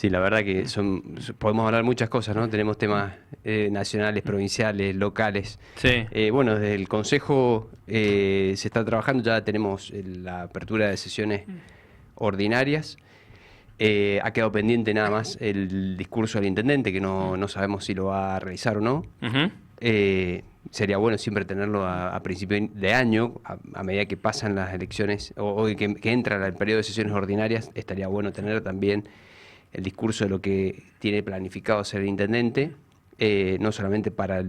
Sí, la verdad que podemos hablar muchas cosas, ¿no? Tenemos temas nacionales, provinciales, locales. Sí. Bueno, desde el Consejo se está trabajando, ya tenemos la apertura de sesiones ordinarias. Ha quedado pendiente nada más el discurso del intendente, que no sabemos si lo va a realizar o no. Ujú. Sería bueno siempre tenerlo a principio de año, a medida que pasan las elecciones, o que entra el periodo de sesiones ordinarias, estaría bueno tener también el discurso de lo que tiene planificado hacer el intendente, no solamente para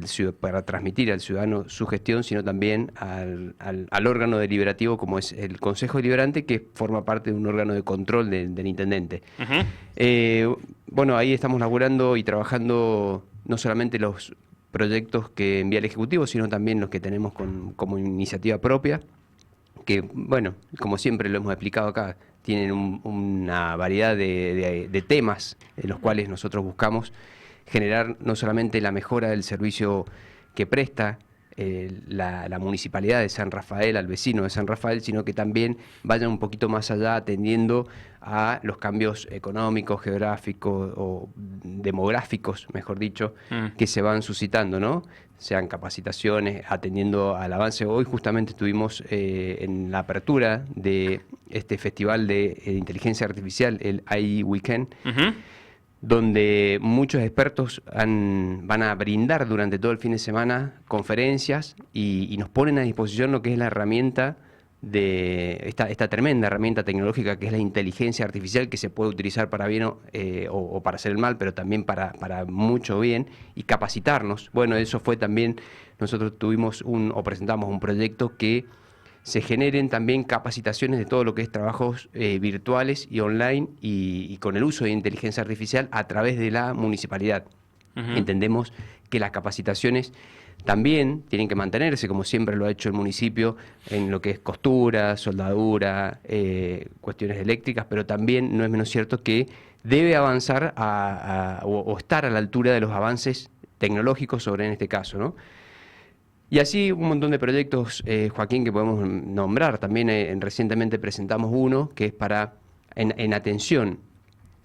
transmitir al ciudadano su gestión, sino también al órgano deliberativo como es el Consejo Deliberante, que forma parte de un órgano de control del intendente. Ujú. Bueno, ahí estamos laburando y trabajando no solamente los proyectos que envía el Ejecutivo, sino también los que tenemos como iniciativa propia, que, bueno, como siempre lo hemos explicado acá, tienen una variedad de temas en los cuales nosotros buscamos generar no solamente la mejora del servicio que presta la municipalidad de San Rafael al vecino de San Rafael, sino que también vayan un poquito más allá atendiendo a los cambios económicos, geográficos o demográficos, mejor dicho, que se van suscitando, ¿no? Sean capacitaciones, atendiendo al avance. Hoy justamente estuvimos en la apertura de este festival de inteligencia artificial, el AI Weekend, Ujú. donde muchos expertos van a brindar durante todo el fin de semana conferencias y nos ponen a disposición lo que es la herramienta de esta tremenda herramienta tecnológica que es la inteligencia artificial, que se puede utilizar para bien o para hacer el mal, pero también para mucho bien, y capacitarnos. Bueno, eso fue también, nosotros presentamos un proyecto que se generen también capacitaciones de todo lo que es trabajos virtuales y online y con el uso de inteligencia artificial a través de la municipalidad. Ujú. Entendemos que las capacitaciones también tienen que mantenerse, como siempre lo ha hecho el municipio, en lo que es costura, soldadura, cuestiones eléctricas, pero también no es menos cierto que debe avanzar o estar a la altura de los avances tecnológicos sobre en este caso, ¿no? Y así un montón de proyectos, Joaquín, que podemos nombrar. También recientemente presentamos uno que es en atención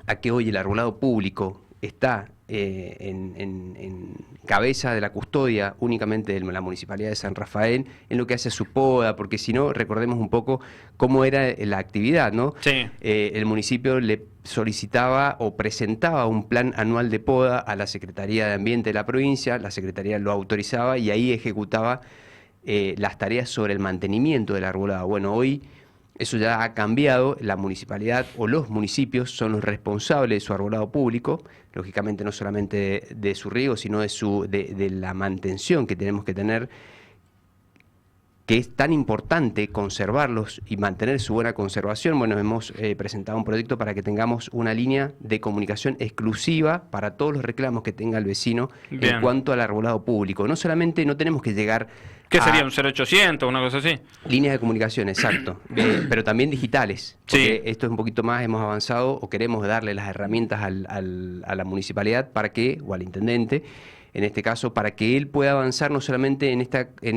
a que hoy el arbolado público está en cabeza de la custodia únicamente de la Municipalidad de San Rafael, en lo que hace a su poda, porque si no, recordemos un poco cómo era la actividad, ¿no? Sí. El municipio le solicitaba o presentaba un plan anual de poda a la Secretaría de Ambiente de la provincia, la Secretaría lo autorizaba y ahí ejecutaba las tareas sobre el mantenimiento del arbolado. Bueno, hoy eso ya ha cambiado, la municipalidad o los municipios son los responsables de su arbolado público, lógicamente no solamente de su riego, sino de la mantención que tenemos que tener, que es tan importante conservarlos y mantener su buena conservación. Bueno, hemos presentado un proyecto para que tengamos una línea de comunicación exclusiva para todos los reclamos que tenga el vecino en Bien. cuanto al arbolado público. No solamente no tenemos que llegar ¿Qué sería? a ¿Un 0800? ¿Una cosa así? líneas de comunicación, exacto, pero también digitales, porque Sí. esto es un poquito más, hemos avanzado o queremos darle las herramientas a la municipalidad para que, o al intendente, en este caso, para que él pueda avanzar no solamente en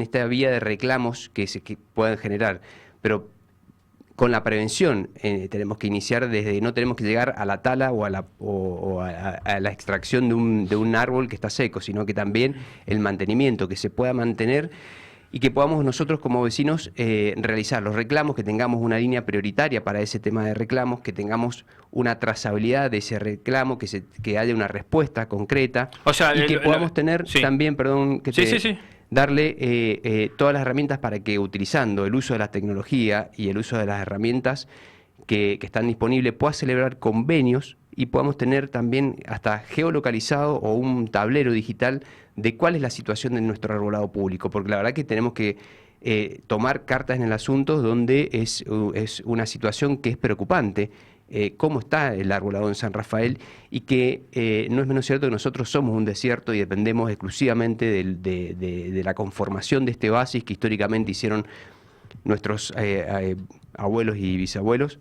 esta vía de reclamos que puedan generar, pero con la prevención tenemos que iniciar no tenemos que llegar a la tala o a la extracción de un árbol que está seco, sino que también el mantenimiento, que se pueda mantener y que podamos nosotros como vecinos realizar los reclamos, que tengamos una línea prioritaria para ese tema de reclamos, que tengamos una trazabilidad de ese reclamo, que haya una respuesta concreta O sea, y que podamos tener sí. también, perdón, Sí. darle todas las herramientas para que utilizando el uso de la tecnología y el uso de las herramientas que están disponibles pueda celebrar convenios y podamos tener también hasta geolocalizado o un tablero digital de cuál es la situación de nuestro arbolado público, porque la verdad que tenemos que tomar cartas en el asunto donde es una situación que es preocupante, cómo está el arbolado en San Rafael y que no es menos cierto que nosotros somos un desierto y dependemos exclusivamente de la conformación de este oasis que históricamente hicieron nuestros abuelos y bisabuelos.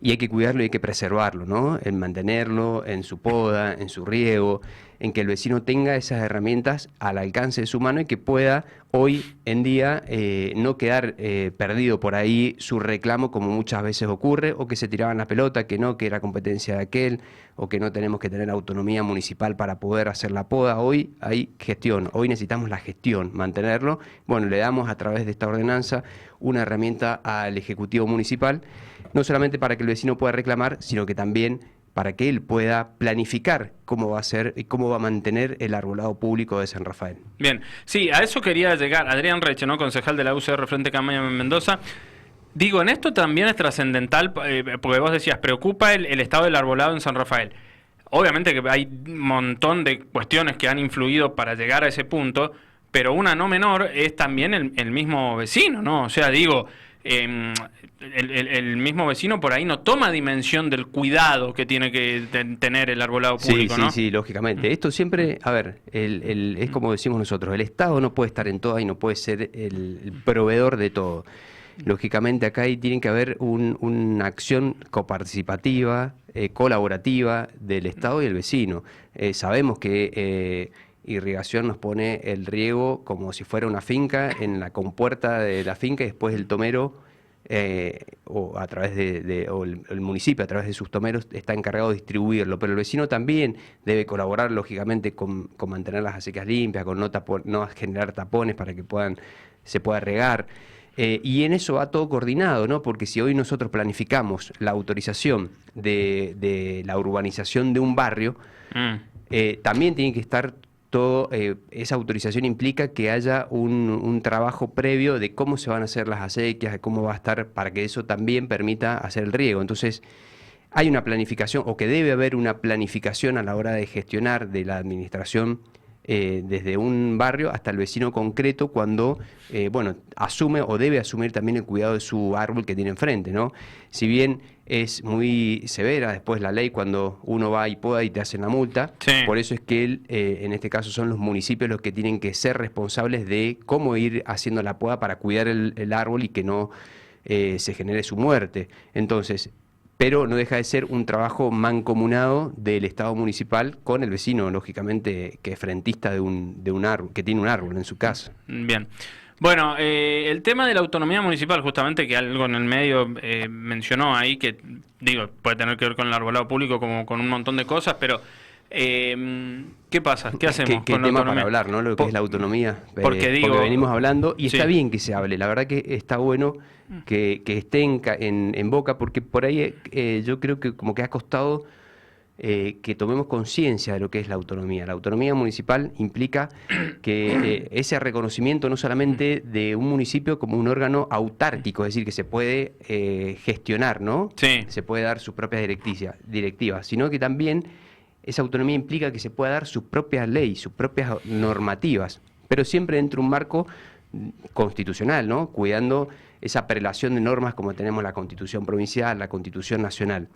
y hay que cuidarlo y hay que preservarlo, ¿no? En mantenerlo, en su poda, en su riego, en que el vecino tenga esas herramientas al alcance de su mano y que pueda hoy en día no quedar perdido por ahí su reclamo como muchas veces ocurre, o que se tiraban la pelota, que no, que era competencia de aquel, o que no tenemos que tener autonomía municipal para poder hacer la poda. Hoy hay gestión, hoy necesitamos la gestión, mantenerlo. Bueno, le damos a través de esta ordenanza una herramienta al Ejecutivo Municipal, no solamente para que el vecino pueda reclamar, sino que también para que él pueda planificar cómo va a ser y cómo va a mantener el arbolado público de San Rafael. Bien, sí, a eso quería llegar. Adrián Reche, ¿no? Concejal de la UCR Frente Campaña en Mendoza. Digo, en esto también es trascendental, porque vos decías, preocupa el estado del arbolado en San Rafael. Obviamente que hay un montón de cuestiones que han influido para llegar a ese punto, pero una no menor es también el mismo vecino, ¿no? O sea, digo, el mismo vecino por ahí no toma dimensión del cuidado que tiene que tener el arbolado público, ¿no? Sí, lógicamente. Esto siempre, a ver, es como decimos nosotros, el Estado no puede estar en todo y no puede ser el proveedor de todo. Lógicamente acá tiene que haber una acción coparticipativa, colaborativa del Estado y el vecino. Sabemos que Irrigación nos pone el riego como si fuera una finca en la compuerta de la finca, y después el tomero o a través o el municipio a través de sus tomeros está encargado de distribuirlo, pero el vecino también debe colaborar lógicamente con mantener las acecas limpias, con no generar tapones para que se pueda regar. Y en eso va todo coordinado, ¿no? Porque si hoy nosotros planificamos la autorización de la urbanización de un barrio, también tiene que estar todo, esa autorización implica que haya un trabajo previo de cómo se van a hacer las acequias, de cómo va a estar, para que eso también permita hacer el riego. Entonces, hay una planificación, o que debe haber una planificación a la hora de gestionar de la administración desde un barrio hasta el vecino concreto cuando, asume o debe asumir también el cuidado de su árbol que tiene enfrente, ¿no? Si bien es muy severa después la ley cuando uno va y poda y te hacen la multa, sí. Por eso es que en este caso son los municipios los que tienen que ser responsables de cómo ir haciendo la poda para cuidar el árbol y que no se genere su muerte. Entonces, pero no deja de ser un trabajo mancomunado del Estado municipal con el vecino, lógicamente, que es frentista de un árbol, que tiene un árbol en su casa. Bien. Bueno, el tema de la autonomía municipal, justamente, que algo en el medio mencionó ahí, que digo, puede tener que ver con el arbolado público como con un montón de cosas, pero ¿qué pasa? ¿Qué hacemos ¿Qué con la tema autonomía? para hablar, ¿no? Lo que es la autonomía. Porque venimos hablando y sí. está bien que se hable. La verdad que está bueno que esté en boca, porque por ahí yo creo que como que ha costado que tomemos conciencia de lo que es la autonomía. La autonomía municipal implica que ese reconocimiento no solamente de un municipio como un órgano autárquico, es decir, que se puede gestionar, ¿no? Sí. Se puede dar sus propias directivas, sino que también esa autonomía implica que se pueda dar sus propias leyes, sus propias normativas, pero siempre dentro de un marco constitucional, ¿no? Cuidando esa prelación de normas como tenemos la Constitución provincial, la Constitución nacional.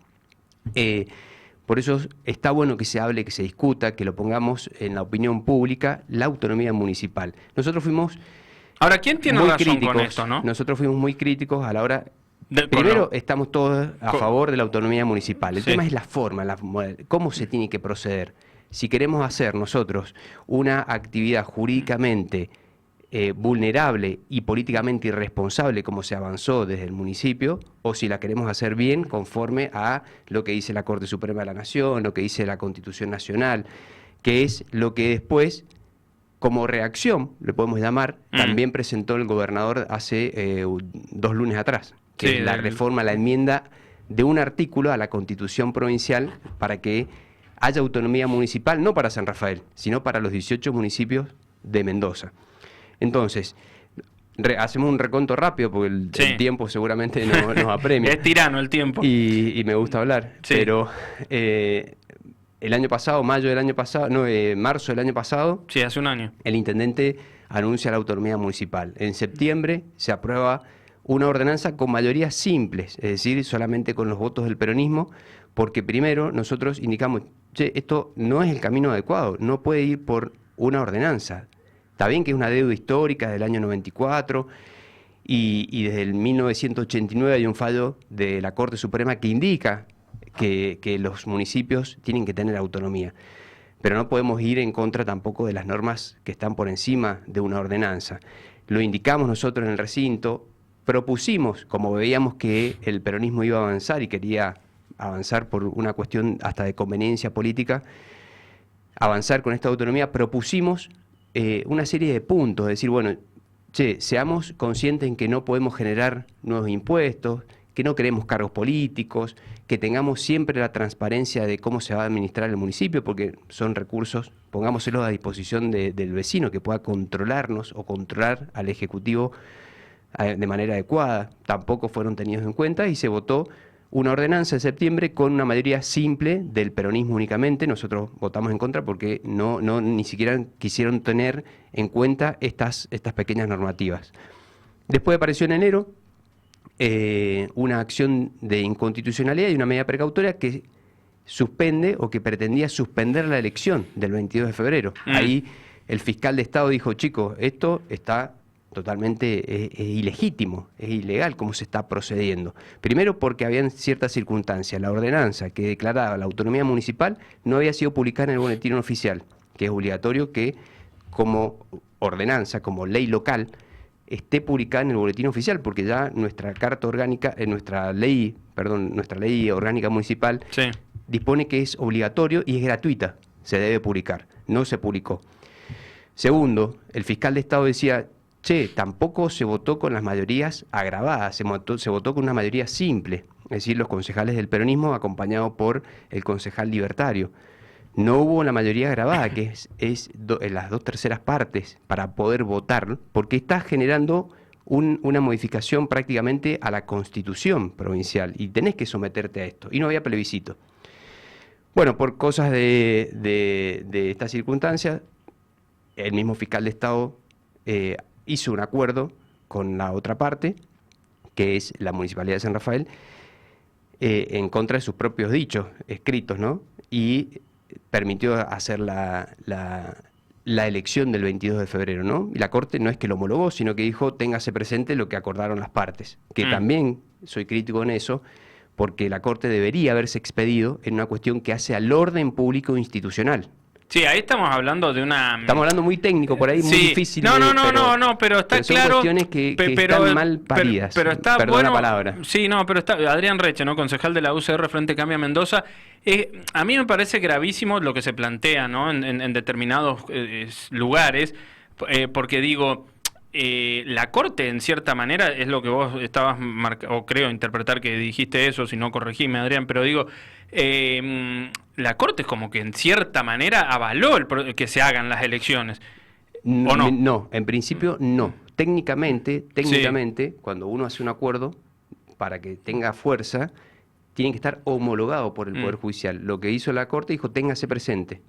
Por eso está bueno que se hable, que se discuta, que lo pongamos en la opinión pública, la autonomía municipal. Nosotros fuimos Ahora, ¿quién tiene muy razón críticos, con esto, no? Nosotros fuimos muy críticos a la hora... Primero, estamos todos a favor de la autonomía municipal. El tema es la forma, cómo se tiene que proceder. Si queremos hacer nosotros una actividad jurídicamente vulnerable y políticamente irresponsable, como se avanzó desde el municipio, o si la queremos hacer bien conforme a lo que dice la Corte Suprema de la Nación, lo que dice la Constitución Nacional, que es lo que después, como reacción, le podemos llamar, también presentó el gobernador hace 2 lunes atrás, que es la reforma, la enmienda de un artículo a la Constitución provincial para que haya autonomía municipal, no para San Rafael, sino para los 18 municipios de Mendoza. Entonces, hacemos un reconto rápido porque el tiempo seguramente nos apremia. Es tirano el tiempo. Y me gusta hablar, pero el año pasado, marzo del año pasado, sí, hace un año, el intendente anuncia la autonomía municipal. En septiembre se aprueba una ordenanza con mayoría simples, es decir, solamente con los votos del peronismo, porque primero nosotros indicamos, esto no es el camino adecuado, no puede ir por una ordenanza. Está bien que es una deuda histórica del año 94 y desde el 1989 hay un fallo de la Corte Suprema que indica que los municipios tienen que tener autonomía. Pero no podemos ir en contra tampoco de las normas que están por encima de una ordenanza. Lo indicamos nosotros en el recinto, propusimos, como veíamos que el peronismo iba a avanzar y quería avanzar por una cuestión hasta de conveniencia política, avanzar con esta autonomía, propusimos una serie de puntos, es decir, bueno, seamos conscientes en que no podemos generar nuevos impuestos, que no queremos cargos políticos, que tengamos siempre la transparencia de cómo se va a administrar el municipio, porque son recursos, pongámoselos a disposición del vecino, que pueda controlarnos o controlar al Ejecutivo de manera adecuada. Tampoco fueron tenidos en cuenta y se votó una ordenanza en septiembre con una mayoría simple del peronismo únicamente. Nosotros votamos en contra porque ni siquiera quisieron tener en cuenta estas pequeñas normativas. Después apareció en enero una acción de inconstitucionalidad y una medida precautoria que suspende o que pretendía suspender la elección del 22 de febrero. Ahí el fiscal de Estado dijo, chicos, esto está totalmente ilegítimo, es ilegal cómo se está procediendo. Primero porque habían ciertas circunstancias. La ordenanza que declaraba la autonomía municipal no había sido publicada en el boletín oficial, que es obligatorio que como ordenanza, como ley local, esté publicada en el boletín oficial, porque ya nuestra carta orgánica, nuestra ley orgánica municipal dispone que es obligatorio y es gratuita, se debe publicar, no se publicó. Segundo, el fiscal de Estado decía, tampoco se votó con las mayorías agravadas, se votó con una mayoría simple, es decir, los concejales del peronismo acompañados por el concejal libertario. No hubo la mayoría agravada, que es las 2/3 partes para poder votar, porque está generando una modificación prácticamente a la Constitución provincial y tenés que someterte a esto. Y no había plebiscito. Bueno, por cosas de esta circunstancia, el mismo fiscal de Estado hizo un acuerdo con la otra parte, que es la Municipalidad de San Rafael, en contra de sus propios dichos escritos, ¿no? Y permitió hacer la elección del 22 de febrero, ¿no? Y la Corte no es que lo homologó, sino que dijo, téngase presente lo que acordaron las partes, que también soy crítico en eso, porque la Corte debería haberse expedido en una cuestión que hace al orden público institucional. Sí, ahí estamos hablando de una... Estamos hablando muy técnico, por ahí muy difícil. No, pero está son claro... Son cuestiones que están mal paridas. Pero está Perdón bueno, la palabra. Sí, no, pero está... Adrián Reche, ¿no? Concejal de la UCR Frente Cambia Mendoza. A mí me parece gravísimo lo que se plantea, ¿no? En determinados lugares, porque digo... la Corte, en cierta manera, es lo que vos estabas o creo interpretar que dijiste eso, si no corregime, Adrián, pero digo, la Corte es como que en cierta manera avaló que se hagan las elecciones, ¿o no? No, en principio no. Técnicamente, cuando uno hace un acuerdo, para que tenga fuerza, tiene que estar homologado por el Poder Judicial. Lo que hizo la Corte dijo, téngase presente.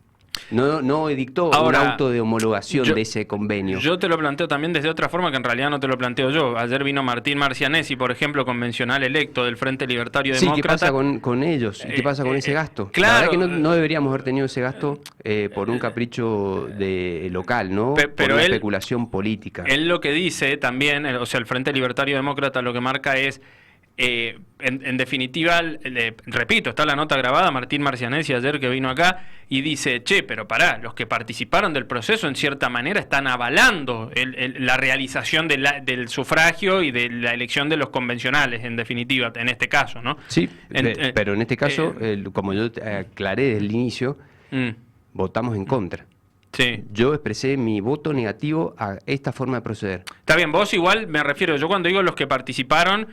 No dictó un auto de homologación de ese convenio. Yo te lo planteo también desde otra forma que en realidad no te lo planteo yo. Ayer vino Martín Marcianesi, por ejemplo, convencional electo del Frente Libertario Demócrata. ¿Qué pasa con ellos? ¿Qué pasa con ese gasto? Claro, la verdad que no deberíamos haber tenido ese gasto por un capricho local, ¿no? Por una especulación política. Él lo que dice también, o sea, el Frente Libertario Demócrata lo que marca es... en definitiva, repito, está la nota grabada, Martín Marcianesi ayer que vino acá y dice, pero pará, los que participaron del proceso en cierta manera están avalando la realización del sufragio y de la elección de los convencionales, en definitiva, en este caso, ¿no? Sí, pero en este caso, como yo aclaré desde el inicio, votamos en contra. Sí. Yo expresé mi voto negativo a esta forma de proceder. Está bien, vos igual, me refiero, yo cuando digo los que participaron...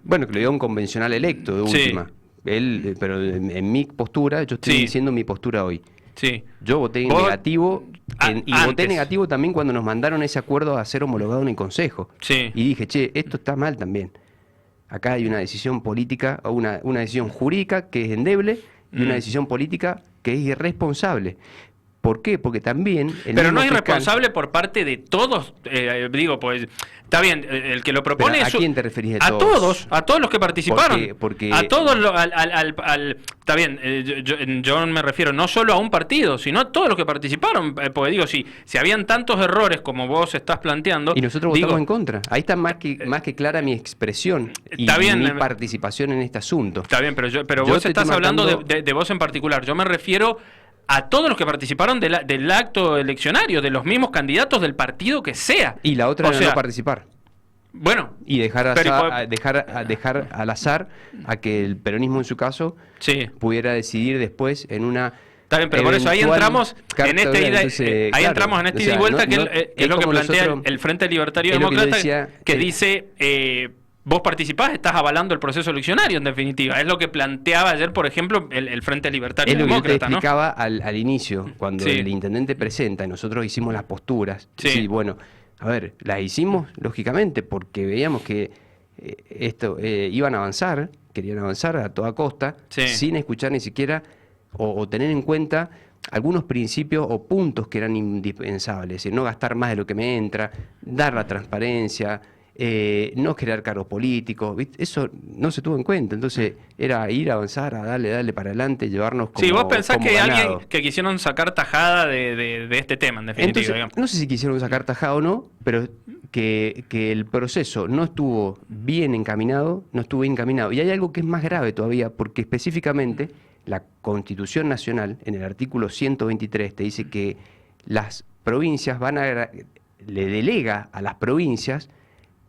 bueno, que lo dio un convencional electo de última. Pero en mi postura, yo estoy diciendo mi postura hoy. Sí. Yo voté negativo y voté negativo también cuando nos mandaron ese acuerdo a ser homologado en el Consejo. Sí. Y dije, esto está mal también. Acá hay una decisión política, o una decisión jurídica que es endeble y una decisión política que es irresponsable. ¿Por qué? Porque también... Pero no es irresponsable por parte de todos, digo, pues, está bien, el que lo propone... ¿A quién te referís de todos? A todos los que participaron. Porque a todos, está bien, yo me refiero no solo a un partido, sino a todos los que participaron, porque digo, si habían tantos errores como vos estás planteando... Y nosotros votamos en contra. Ahí está más que clara mi expresión y mi participación en este asunto. Está bien, pero vos estás hablando de vos en particular. Yo me refiero a todos los que participaron del acto eleccionario, de los mismos candidatos del partido que sea. Y la otra era no participar. Bueno. Y dejar al azar a que el peronismo, en su caso, pudiera decidir después en una... Está bien, pero por eso ahí entramos en esta ida, entramos en esta ida y vuelta, que es lo que plantea el Frente Libertario Demócrata, que dice... vos participás, estás avalando el proceso eleccionario, en definitiva. Es lo que planteaba ayer, por ejemplo, el Frente Libertario Demócrata. Es lo que te explicaba al inicio, cuando el intendente presenta y nosotros hicimos las posturas. Sí, bueno, a ver, las hicimos, lógicamente, porque veíamos que iban a avanzar, querían avanzar a toda costa, sin escuchar ni siquiera o tener en cuenta algunos principios o puntos que eran indispensables. Es decir, no gastar más de lo que me entra, dar la transparencia... no crear cargos políticos, ¿viste? Eso no se tuvo en cuenta, entonces era ir a avanzar, a darle para adelante, llevarnos como... Sí, vos pensás que alguien que quisieron sacar tajada de este tema, en definitiva. Entonces, no sé si quisieron sacar tajada o no, pero que el proceso no estuvo bien encaminado, y hay algo que es más grave todavía, porque específicamente la Constitución Nacional, en el artículo 123, te dice que las provincias le delega a las provincias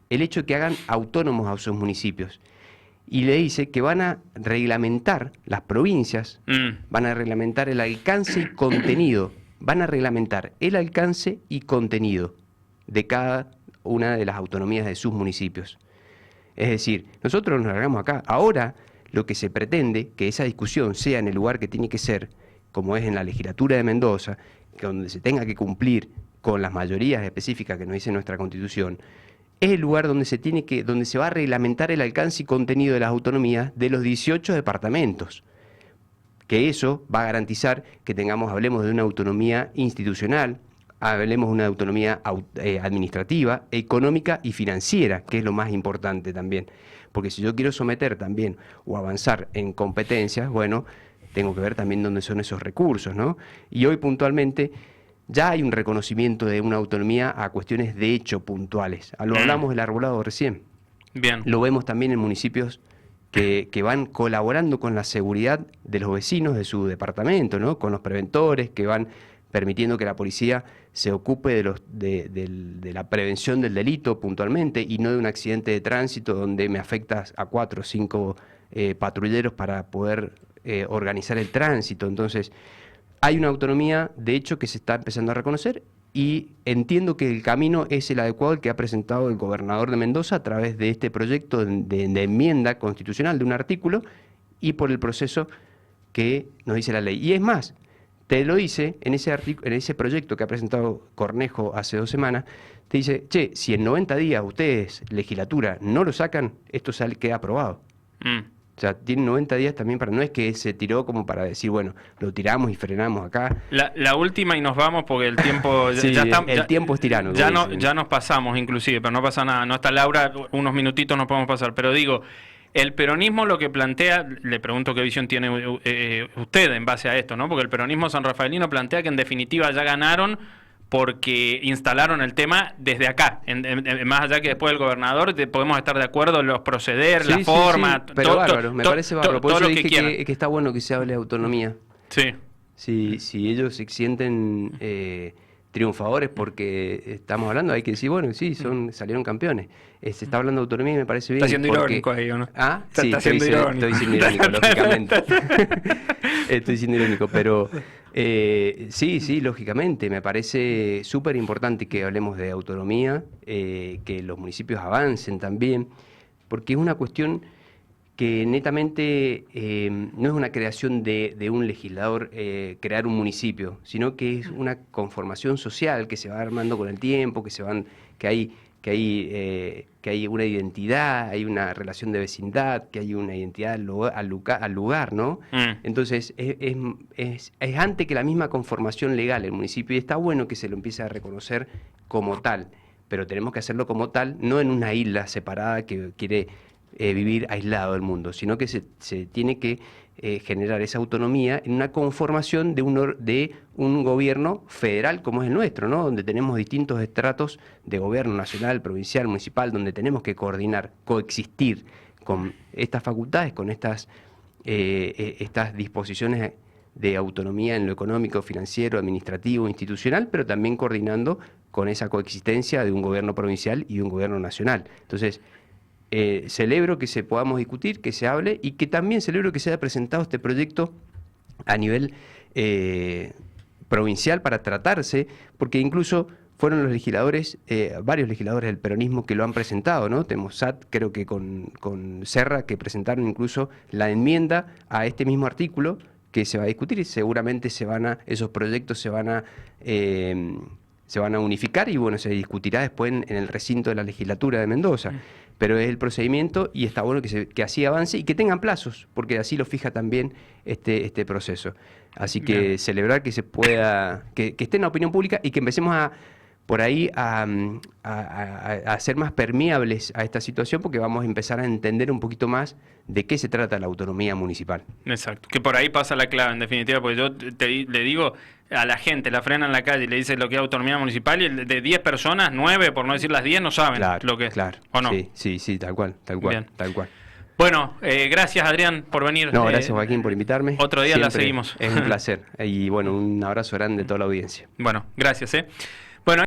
el hecho de que hagan autónomos a sus municipios. Y le dice que van a reglamentar, las provincias, van a reglamentar el alcance y contenido. Van a reglamentar el alcance y contenido de cada una de las autonomías de sus municipios. Es decir, nosotros nos largamos acá. Ahora lo que se pretende, que esa discusión sea en el lugar que tiene que ser, como es en la legislatura de Mendoza, donde se tenga que cumplir con las mayorías específicas que nos dice nuestra Constitución, es el lugar donde se va a reglamentar el alcance y contenido de las autonomías de los 18 departamentos. Que eso va a garantizar que hablemos de una autonomía institucional, hablemos de una autonomía administrativa, económica y financiera, que es lo más importante también. Porque si yo quiero someter también o avanzar en competencias, bueno, tengo que ver también dónde son esos recursos, ¿no? Y hoy puntualmente... ya hay un reconocimiento de una autonomía a cuestiones de hecho puntuales. Lo hablamos del arbolado recién. Bien. Lo vemos también en municipios que van colaborando con la seguridad de los vecinos de su departamento, ¿no? Con los preventores, que van permitiendo que la policía se ocupe de la prevención del delito puntualmente y no de un accidente de tránsito donde me afectas a 4 o 5 patrulleros para poder organizar el tránsito. Entonces... hay una autonomía, de hecho, que se está empezando a reconocer y entiendo que el camino es el adecuado, el que ha presentado el gobernador de Mendoza a través de este proyecto de enmienda constitucional de un artículo y por el proceso que nos dice la ley. Y es más, te lo dice en ese proyecto que ha presentado Cornejo hace 2 semanas, te dice, si en 90 días ustedes, legislatura, no lo sacan, esto queda aprobado. O sea, tienen 90 días también no es que se tiró como para decir, bueno, lo tiramos y frenamos acá. La última y nos vamos porque el tiempo sí, el tiempo es tirano. Ya nos pasamos inclusive, pero no pasa nada. No está Laura, unos minutitos nos podemos pasar. Pero digo, el peronismo lo que plantea, le pregunto qué visión tiene usted en base a esto, ¿no? Porque el peronismo sanrafaelino plantea que en definitiva ya ganaron porque instalaron el tema desde acá, más allá que después del gobernador podemos estar de acuerdo en los proceder, la forma, sí, pero bárbaro, me parece bárbaro, por eso dije que está bueno que se hable de autonomía. Sí. Si ellos se sienten triunfadores porque estamos hablando, hay que decir, bueno, sí, salieron campeones. Se está hablando de autonomía y me parece bien. Está siendo irónico ahí, ¿o no? Sí, estoy siendo irónico, lógicamente. Estoy siendo irónico, pero sí, lógicamente, me parece súper importante que hablemos de autonomía, que los municipios avancen también, porque es una cuestión que netamente no es una creación de un legislador crear un municipio, sino que es una conformación social que se va armando con el tiempo, que que hay una identidad, hay una relación de vecindad, que hay una identidad al lugar, ¿no? Entonces, es antes que la misma conformación legal el municipio, y está bueno que se lo empiece a reconocer como tal, pero tenemos que hacerlo como tal, no en una isla separada que quiere vivir aislado del mundo, sino que se tiene que generar esa autonomía en una conformación de un gobierno federal como es el nuestro, ¿no? Donde tenemos distintos estratos de gobierno nacional, provincial, municipal, donde tenemos que coordinar, coexistir con estas facultades, con estas disposiciones de autonomía en lo económico, financiero, administrativo, institucional, pero también coordinando con esa coexistencia de un gobierno provincial y un gobierno nacional. Entonces, celebro que se podamos discutir, que se hable, y que también celebro que se haya presentado este proyecto a nivel provincial para tratarse, porque incluso fueron los legisladores, varios legisladores del peronismo que lo han presentado, ¿no? Tenemos SAT, creo que con Serra, que presentaron incluso la enmienda a este mismo artículo que se va a discutir, y seguramente esos proyectos se van a unificar, y bueno, se discutirá después en el recinto de la legislatura de Mendoza. Pero es el procedimiento, y está bueno que así avance y que tengan plazos, porque así lo fija también este proceso. Así que Bien. celebrar que se pueda, que esté en la opinión pública, y que empecemos por ahí a ser más permeables a esta situación, porque vamos a empezar a entender un poquito más de qué se trata la autonomía municipal. Exacto, que por ahí pasa la clave, en definitiva, porque yo le digo a la gente, la frena en la calle y le dice lo que es autonomía municipal, y de 10 personas, 9, por no decir las 10, no saben lo que es. Claro, ¿O no? Sí, tal cual, Bien. tal cual. Bueno, gracias Adrián por venir. No, gracias Joaquín por invitarme. Otro día la Siempre seguimos. Es un placer. Y bueno, un abrazo grande a toda la audiencia. Bueno, gracias. Bueno.